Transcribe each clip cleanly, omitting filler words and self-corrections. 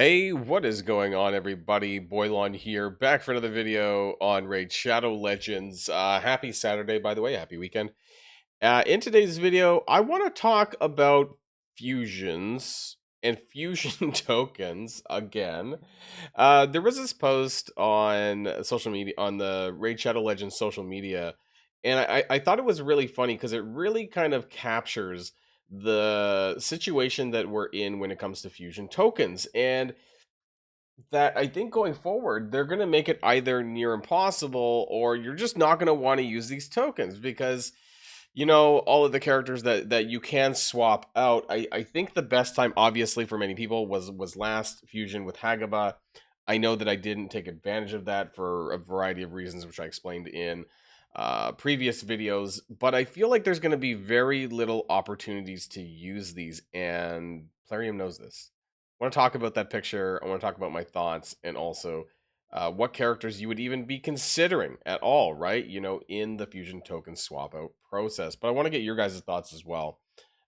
Hey, what is going on, everybody? Boilon here, back for another video on Raid Shadow Legends. Happy Saturday, by the way. Happy weekend. In today's video, I want to talk about fusions and fusion tokens again. There was this post on social media, on the Raid Shadow Legends social media, and I thought it was really funny because it really kind of captures the situation that we're in when it comes to fusion tokens. And that I think going forward, they're going to make it either near impossible or you're just not going to want to use these tokens because all of the characters that you can swap out. I think the best time obviously for many people was last fusion with Hagaba. I know that I didn't take advantage of that for a variety of reasons which I explained in previous videos, but I feel like there's going to be very little opportunities to use these, and Plarium knows this. I want to talk about that picture. I want to talk about my thoughts and also what characters you would even be considering at all, right? In the fusion token swap out process. But I want to get your guys' thoughts as well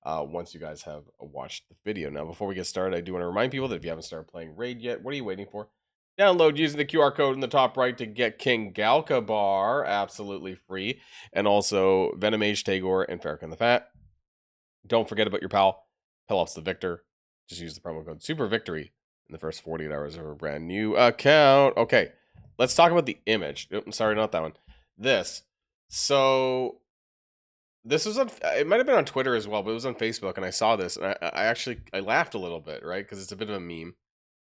once you guys have watched the video. Now, before we get started, I do want to remind people that if you haven't started playing Raid yet, what are you waiting for? Download using the QR code in the top right to get King Galkabar absolutely free, and also Venomage, Tagore, and Farrakhan the Fat. Don't forget about your pal, Pelops the Victor. Just use the promo code Super Victory in the first 48 hours of a brand new account. Okay, let's talk about the image. Sorry, not that one. This. So this was on. It might have been on Twitter as well, but it was on Facebook, and I saw this, and I laughed a little bit, right? Because it's a bit of a meme.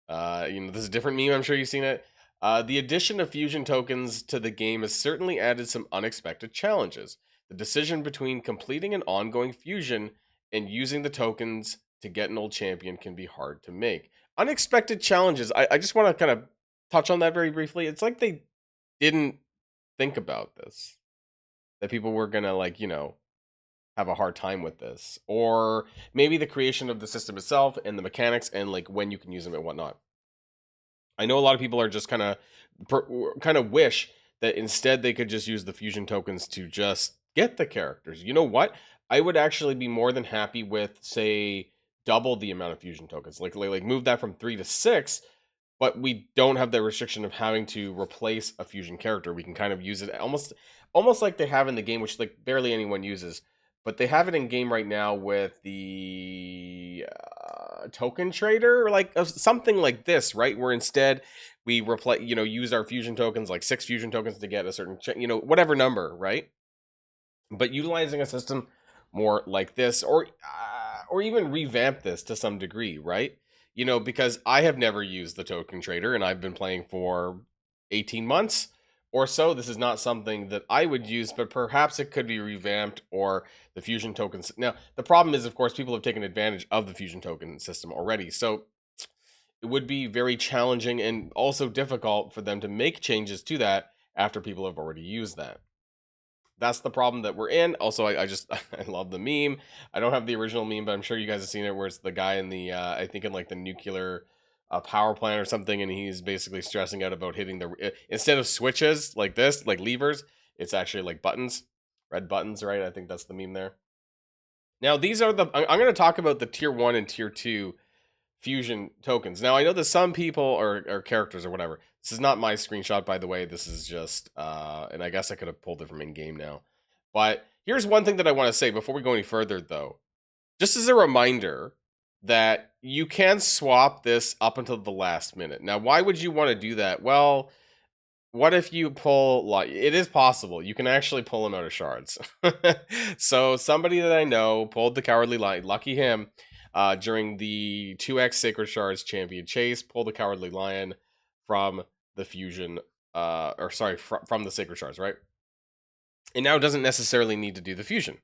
This is a different meme. I'm sure you've seen it. The addition of fusion tokens to the game has certainly added some unexpected challenges. The decision between completing an ongoing fusion and using the tokens to get an old champion can be hard to make. Unexpected challenges. I just want to kind of touch on that very briefly. It's like they didn't think about this, that people were going to, have a hard time with this. Or maybe the creation of the system itself and the mechanics and, when you can use them and whatnot. I know a lot of people are just kind of wish that instead they could just use the fusion tokens to just get the characters. You know what? I would actually be more than happy with, say, double the amount of fusion tokens. Like move that from 3 to 6, but we don't have the restriction of having to replace a fusion character. We can kind of use it almost like they have in the game, which barely anyone uses. But they have it in game right now with the token trader, something like this, right? Where instead we replace, use our fusion tokens, like 6 fusion tokens to get a certain, whatever number, right? But utilizing a system more like this, or even revamp this to some degree, right? Because I have never used the token trader, and I've been playing for 18 months or so. This is not something that I would use, but perhaps it could be revamped, or the fusion tokens. Now, the problem is, of course, people have taken advantage of the fusion token system already. So it would be very challenging and also difficult for them to make changes to that after people have already used that. That's the problem that we're in. Also, I just I love the meme. I don't have the original meme, but I'm sure you guys have seen it, where it's the guy in the I think in the nuclear power plant or something, and he's basically stressing out about hitting the instead of switches like this, like levers, it's actually like buttons, red buttons, right? I think that's the meme there. Now these are I'm going to talk about the tier 1 and tier 2 fusion tokens. Now I know that some people or characters or whatever. This is not my screenshot, by the way. This is just and I guess I could have pulled it from in game now. But here's one thing that I want to say before we go any further, though. Just as a reminder that you can swap this up until the last minute. Now, why would you want to do that? Well, what if you pull, it is possible. You can actually pull him out of shards. So somebody that I know pulled the Cowardly Lion, lucky him, during the 2x Sacred Shards Champion Chase, pulled the Cowardly Lion from the fusion, from the Sacred Shards, right? And now it doesn't necessarily need to do the fusion.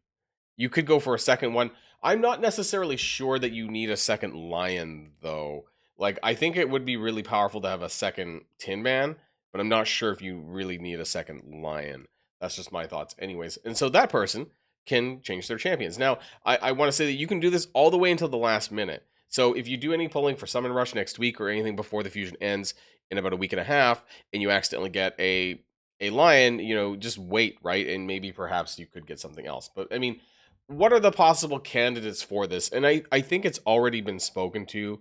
You could go for a second one. I'm not necessarily sure that you need a second lion, though. I think it would be really powerful to have a second Tin Man, but I'm not sure if you really need a second lion. That's just my thoughts anyways. And so that person can change their champions. Now, I want to say that you can do this all the way until the last minute. So if you do any pulling for Summon Rush next week or anything before the fusion ends in about a week and a half, and you accidentally get a lion, just wait, right? And maybe perhaps you could get something else. But I mean, what are the possible candidates for this? And I think it's already been spoken to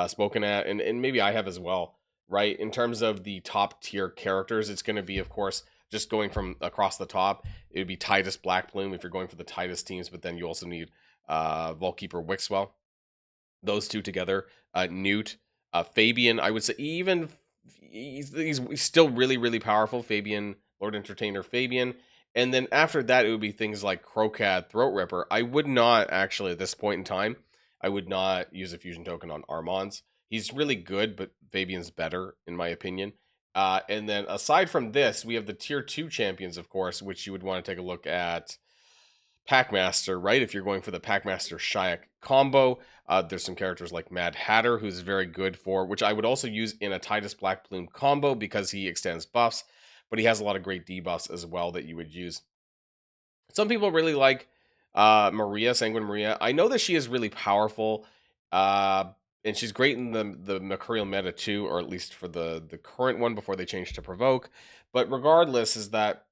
spoken at, and maybe I have as well, right? In terms of the top tier characters, it's going to be, of course, just going from across the top. It would be Titus Blackplume if you're going for the Titus teams, but then you also need Volkeeper Wixwell. Those two together, Newt, Fabian. I would say even he's still really really powerful. Fabian, Lord Entertainer, Fabian, and then after that it would be things like Crocad, Throat Ripper. I would not actually at this point in time. I would not use a fusion token on Armand's. He's really good, but Fabian's better in my opinion. And then aside from this, we have the tier 2 champions, of course, which you would want to take a look at Packmaster, right? If you're going for the Packmaster Shayak combo, there's some characters like Mad Hatter, who's very good for, which I would also use in a Titus Blackplume combo because he extends buffs, but he has a lot of great debuffs as well that you would use. Some people really like Maria, Sanguine Maria. I know that she is really powerful, and she's great in the Mercurial meta too, or at least for the current one before they change to Provoke. But regardless, is that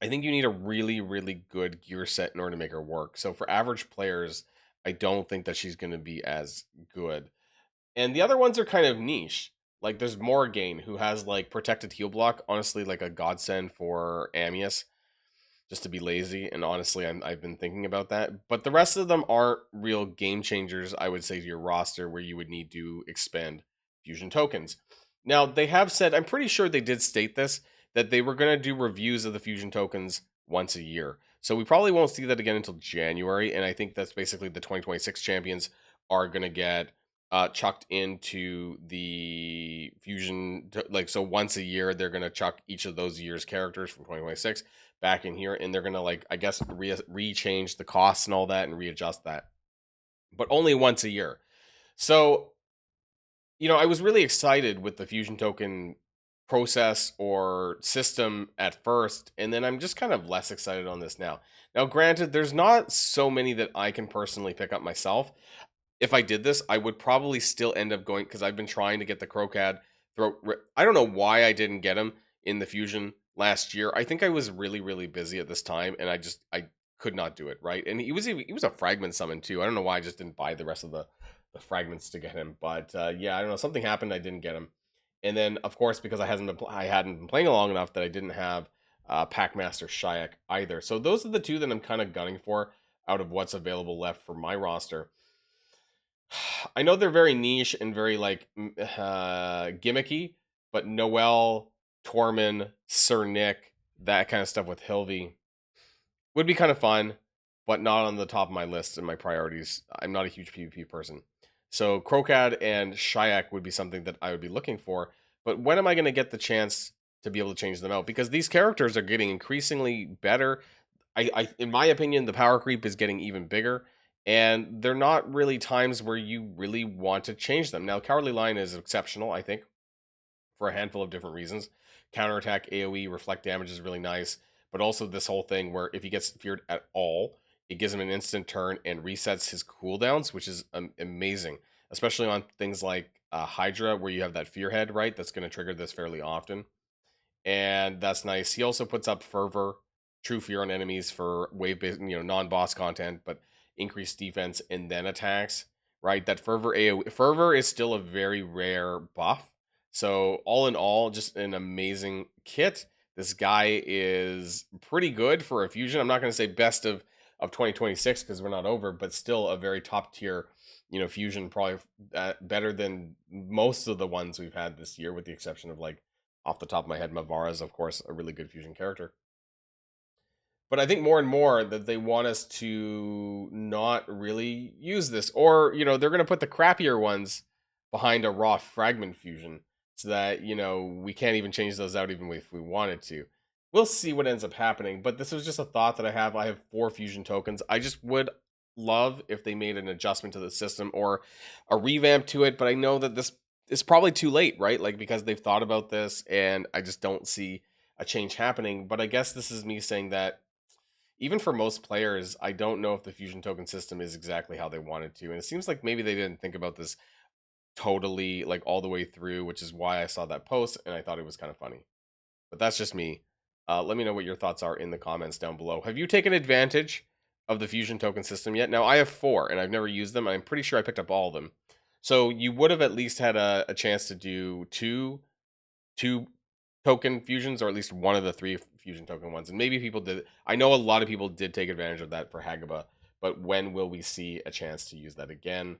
I think you need a really, really good gear set in order to make her work. So for average players, I don't think that she's going to be as good. And the other ones are kind of niche. Like there's Morgaine, who has like protected heal block. Honestly, like a godsend for Amius, just to be lazy. And honestly, I've been thinking about that. But the rest of them aren't real game changers, I would say, to your roster where you would need to expend fusion tokens. Now, they have said, I'm pretty sure they did state this, that they were going to do reviews of the fusion tokens once a year. So we probably won't see that again until January. And I think that's basically the 2026 champions are going to get chucked into the fusion. Like, so once a year, they're going to chuck each of those year's characters from 2026 back in here. And they're going to, like, I guess, re-change the costs and all that and readjust that. But only once a year. So I was really excited with the fusion token process or system at first, and then I'm just kind of less excited on this now. Now, granted, there's not so many that I can personally pick up myself. If I did this, I would probably still end up going, because I've been trying to get the Crocad throat. I don't know why I didn't get him in the fusion last year. I think I was really, really busy at this time, and I could not do it, right? And he was a fragment summon too. I don't know why I just didn't buy the rest of the fragments to get him. But yeah, I don't know. Something happened. I didn't get him. And then, of course, because I hadn't been playing long enough that I didn't have Packmaster Shayak either. So those are the two that I'm kind of gunning for out of what's available left for my roster. I know they're very niche and very like gimmicky, but Noel, Tormund, Sir Nick, that kind of stuff with Hilvy would be kind of fun, but not on the top of my list and my priorities. I'm not a huge PvP person. So Crocad and Shayak would be something that I would be looking for. But when am I going to get the chance to be able to change them out? Because these characters are getting increasingly better. In my opinion, the power creep is getting even bigger. And they're not really times where you really want to change them. Now, Cowardly Lion is exceptional, I think, for a handful of different reasons. Counterattack, AoE, reflect damage is really nice. But also this whole thing where if he gets feared at all, it gives him an instant turn and resets his cooldowns, which is amazing, especially on things like Hydra, where you have that fear head, right? That's going to trigger this fairly often. And that's nice. He also puts up Fervor, True Fear on enemies for wave-based, non-boss content, but increased defense and then attacks, right? That Fervor AoE. Fervor is still a very rare buff. So all in all, just an amazing kit. This guy is pretty good for a fusion. I'm not going to say best of 2026 because we're not over, but still a very top tier, fusion, probably better than most of the ones we've had this year, with the exception of, like, off the top of my head, Mavara's, of course, a really good fusion character. But I think more and more that they want us to not really use this, or they're going to put the crappier ones behind a raw fragment fusion, so that we can't even change those out even if we wanted to. We'll see what ends up happening, but this was just a thought that I have. I have 4 fusion tokens. I just would love if they made an adjustment to the system or a revamp to it, but I know that this is probably too late, right? Like, because they've thought about this, and I just don't see a change happening. But I guess this is me saying that even for most players, I don't know if the fusion token system is exactly how they wanted to. And it seems like maybe they didn't think about this totally, like, all the way through, which is why I saw that post and I thought it was kind of funny. But that's just me. Let me know what your thoughts are in the comments down below. Have you taken advantage of the fusion token system yet? Now, I have 4 and I've never used them. I'm pretty sure I picked up all of them. So you would have at least had a chance to do two token fusions, or at least one of the three fusion token ones. And maybe people did. I know a lot of people did take advantage of that for Hagaba, but when will we see a chance to use that again?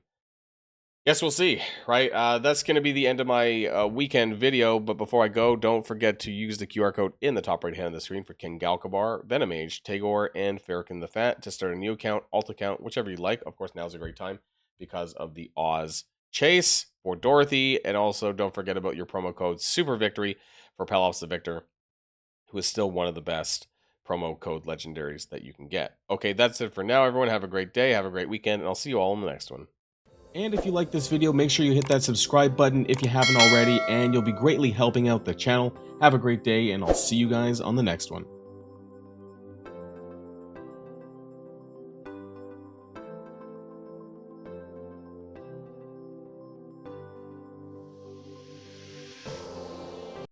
Guess we'll see, right? That's going to be the end of my weekend video. But before I go, don't forget to use the QR code in the top right hand of the screen for King Galkabar, Venomage, Tagore, and Farrakhan the Fat to start a new account, alt account, whichever you like. Of course, now's a great time because of the Oz Chase for Dorothy. And also, don't forget about your promo code Super Victory for Pelops the Victor, who is still one of the best promo code legendaries that you can get. Okay, that's it for now, everyone. Have a great day, have a great weekend, and I'll see you all in the next one. And if you like this video, make sure you hit that subscribe button if you haven't already, and you'll be greatly helping out the channel. Have a great day, and I'll see you guys on the next one.